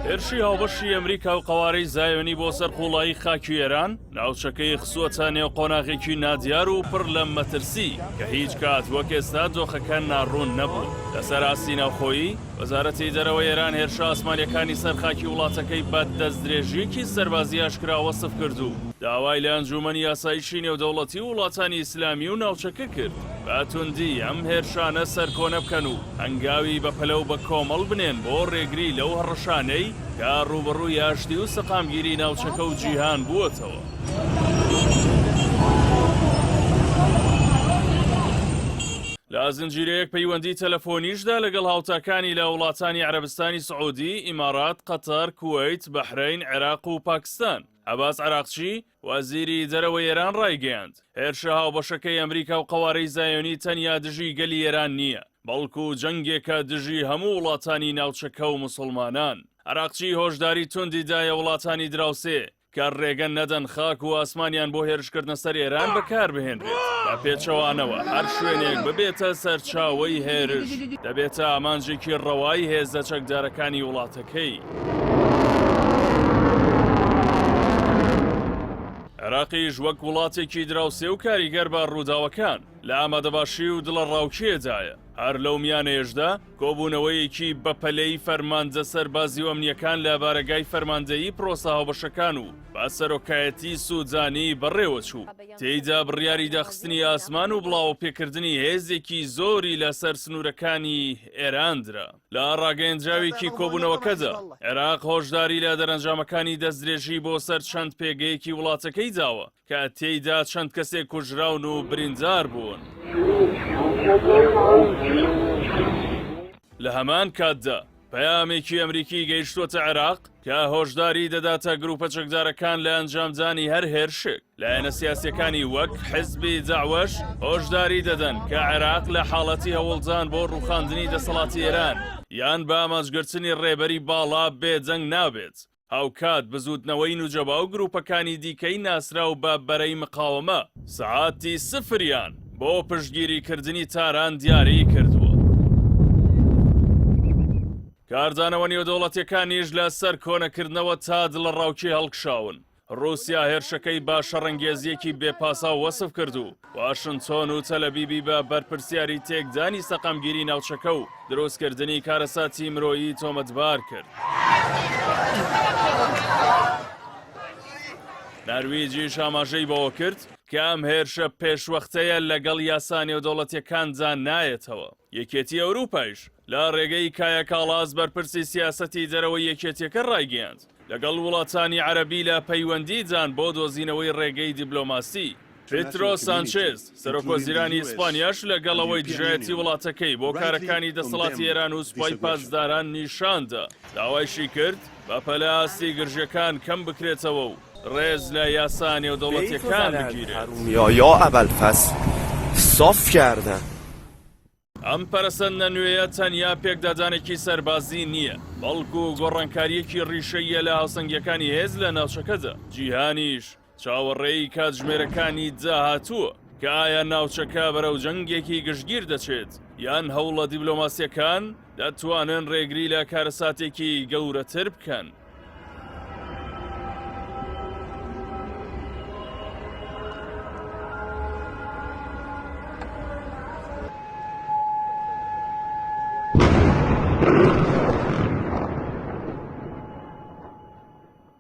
هێرشی هاوبەشی ئەمریکا و قەوارەی زایۆنی بۆ سەر قوڵایی خاکی ئێران ناوچەکەی خسووەتە نێو قۆناغێکی نادیار و پڕ لە مەترسی کە هیچ کات وەک ئێستا دۆخەکان ناڕوون نەبوون. لەسەر ئاستی ناوخۆیی وەزارەتی دەرەوەی ئێران هێرشە ئاسمانیەکانی سەر خاکی وڵاتەکەی بە دەستدرێژیەکی سەربازی ئاشکرا وەسف کردو. داوای لە ئەنجومەنی یاساییی نێودەوڵەتی وڵاتانی ئیسلامی و ناوچەکە کرد بە توندی ئەم هێرشانە سەرکۆنە بکەن و هەنگاوی بە پەلەو بە کۆمەڵ بنێن بۆ ڕێگری لەو هەڕەشانەی کە ڕوبەڕووی ئاشتی و سەقامگیری ناوچەکە و جیهان بووەتەوە. لە زنجیرەیەک پەیوەندی تەلەفۆنیشدا لەگەڵ هاوتاکانی لە وڵاتانی عەرەبستانی سعودی، ئیمارات، قەتەر، کوێیت، بەحرەین، عێراق و پاکستان. عەباس عەراقچی وەزیری دەرەوەی ئێران ڕایگەیاند هێرشە هاوبەشەکەی ئەمریکا و قەوارەی زایۆنی تەنیا دژی گەلی ئێران نییە، بەڵکو جەنگێکە دژی هەموو وڵاتانی ناوچەکە و مسڵمانان. عەراقچی هۆشداری توندی دایە وڵاتانی دراوسێ کە ڕێگە نەدەن خاک و ئاسمانیان بۆ هێرشکردنە سەر ئێران بەکار بهێنرێت. بە پێچەوانەوە هەر شوێنێک ببێتە سەرچاوەی هێرش دەبێتە ئامانجێکی ڕەوای هێزە چەکدارەکانی وڵاتەکەی. عێراقیش وەک وڵاتێکی دراوسێ و کاریگەر بە ڕووداوەکان لە ئامادەباشی و دڵە ڕاوکێدایە. هەر لەو میانەیەشدا کۆبوونەوەیەکی بەپەلەی فەرماندە سەربازی و ئەمنیەکان لە بارەگای فەرماندەیی پرۆسە هاوبەشەکان و بە سەرۆکایەتی سوودانی بەڕێوە چوو. تێیدا بڕیاری داخستنی ئاسمان و بڵاو پێکردنی هێزێکی زۆری لەسەر سنوورەکانی ئێراندرا. لە ڕاگەیەنراوێکی کۆبوونەوەکەدا عێراق هۆشداری لە دەرەنجامەکانی دەستدرێژی بۆ سەر چەند پێگەیەکی وڵاتەکەی داوە کە تێیدا چەند کەسێک کوژراون و بریندار بوون. لە هەمان کاتدا پەیامێکی ئەمریکی گەیشتووەتە عێراق کە هۆشداری دەداتە گروپە چەکدارەکان لە ئەنجامدانی هەر هێرشێک. لایەنە سیاسیەکانی وەک حیزبی داعوەش هۆشداری دەدەن کە عێراق لە حاڵەتی هەوڵدان بۆ ڕووخاندنی دەسەڵاتی ئێران یان بە ئامانجگرتنی ڕێبەری باڵا بێجەنگ نابێت. هاوکات بزوتنەوەی نوجەبا و گروپەکانی دیکەی ناسرا و بە بەرەی مقاومە سەعاتی سفریان بۆ پشتگیریکردنی تاران دیاری کردووە. کاردانەوە نێودەوڵەتیەکانیش لە سەر کۆنەکردنەوە تا دڵە ڕاوکی هەڵکشاون. رووسیا هێرشەکەی بە شەڕەنگێزیەکی بێپاسا وەسف کردو. واشنتۆن و تەلەبیبی بە بەرپرسیاری تێکدانی سەقامگیری ناوچەکە و دروستکردنی کارەساتی مرۆیی تۆمەتبار کرد. نارویجیش ئاماژەی بەوە کرد کە ئەم هێرشە پێشوەختەیە لەگەڵ یاسا نێودەوڵەتیەکاندا نایەتەوە. یەکێتی ئەوروپایش لە ڕێگەی کایە کاڵاس بەرپرسی سیاسەتی دەرەوەی یەکێتیەکە ڕایگەیاند لەگەڵ وڵاتانی عەرەبی لە پەیوەندیدان بۆ دۆزینەوەی ڕێگەی دیبلۆماسی. پێترۆ سانچێز سەرۆکوەزیرانی ئیسپانیاش لەگەڵەوەی دژایەتی وڵاتەکەی بۆ کارەکانی دەسەڵاتی ئێران و سوپای پاسداران نیشاندا داوایشی کرد بە پەلە ئاستی گرژەکان کەم بکرێتەوە و ڕێز لە یاسا نێودەوڵەتیەکان بگیرێت. ئەم پەرەسەندە نوێیە تەنیا پێکدادانێکی سەربازی نییە، بەڵکو گۆڕانکاریەکی ڕیشەیە لە هاوسەنگیەکانی هێز لە ناوچەکەدا. جیهانیش چاوەڕێی کاتژمێرەکانی داهاتووە کە ئایا ناوچەکە بەرەو جەنگێکی گشتگیر دەچێت یان هەوڵە دیبلۆماسیەکان دەتوانن ڕێگری لە کارەساتێکی گەورەتر بکەن.